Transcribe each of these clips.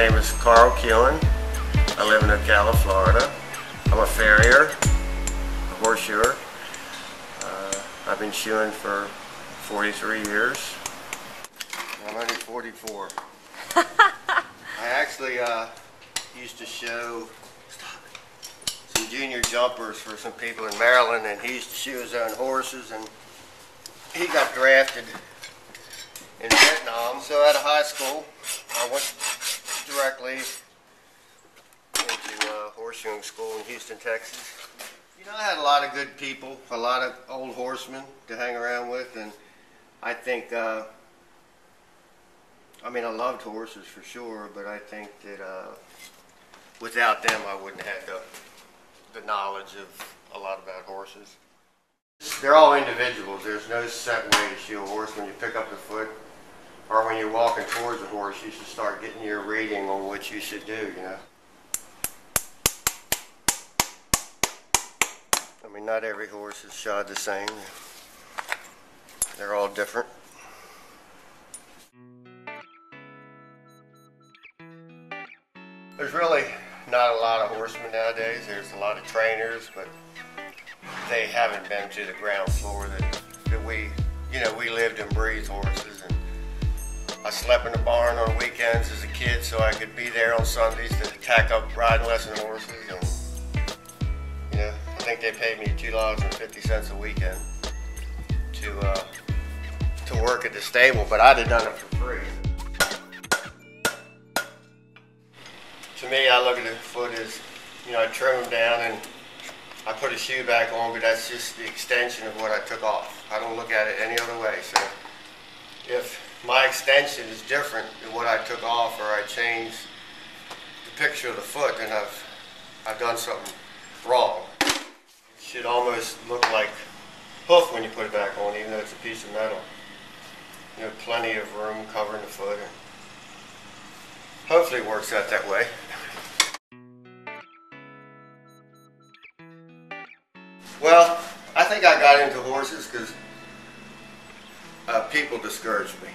name is Khuen. I live in Ocala, Florida. I'm a farrier, a horseshoer. I've been shoeing for 43 years. I'm only 44. I actually used to show some junior jumpers for some people in Maryland, and he used to shoe his own horses, and he got drafted in Vietnam. So out of high school, I went directly into horseshoeing school in Houston, Texas. You know, I had a lot of good people, a lot of old horsemen to hang around with, and I think, I mean, I loved horses for sure, but I think that without them I wouldn't have the knowledge of a lot about horses. They're all individuals. There's no set way to shoe a horse. When you pick up the foot, or when you're walking towards a horse, you should start getting your reading on what you should do, you know. I mean, not every horse is shod the same. They're all different. There's really not a lot of horsemen nowadays. There's a lot of trainers, but they haven't been to the ground floor that we, you know, we lived and breathed horses. And I slept in the barn on weekends as a kid so I could be there on Sundays to tack up riding lesson horses. And, you know, I think they paid me $2.50 a weekend to work at the stable, but I'd have done it for free. To me, I look at the foot as, you know, I trim them down and I put a shoe back on, but that's just the extension of what I took off. I don't look at it any other way. So if my extension is different than what I took off, or I change the picture of the foot, then I've done something wrong. It should almost look like hoof when you put it back on, even though it's a piece of metal. You know, plenty of room covering the foot, and hopefully it works out that way. Well, I think I got into horses because people discouraged me.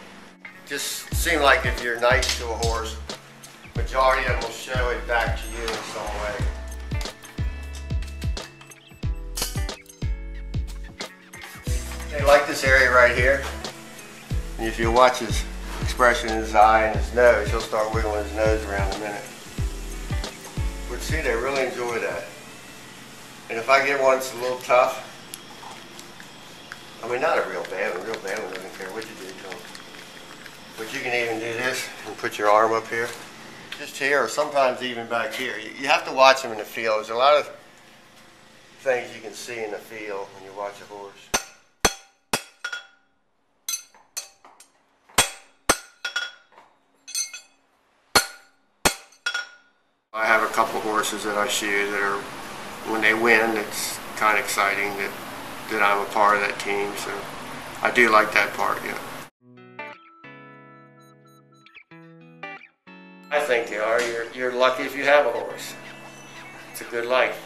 Just seemed like if you're nice to a horse, majority of them will show it back to you in some way. They like this area right here. And if you watch his expression in his eye and his nose, he'll start wiggling his nose around in a minute. But see, they really enjoy that. And if I get one that's a little tough, I mean, not a real bad one. A real bad one doesn't care what you do to them. But you can even do this and put your arm up here. Just here, or sometimes even back here. You have to watch them in the field. There's a lot of things you can see in the field when you watch a horse. I have a couple horses that I shoe that are, when they win, it's kind of exciting that I'm a part of that team, so I do like that part, yeah. I think you are. You're lucky if you have a horse. It's a good life.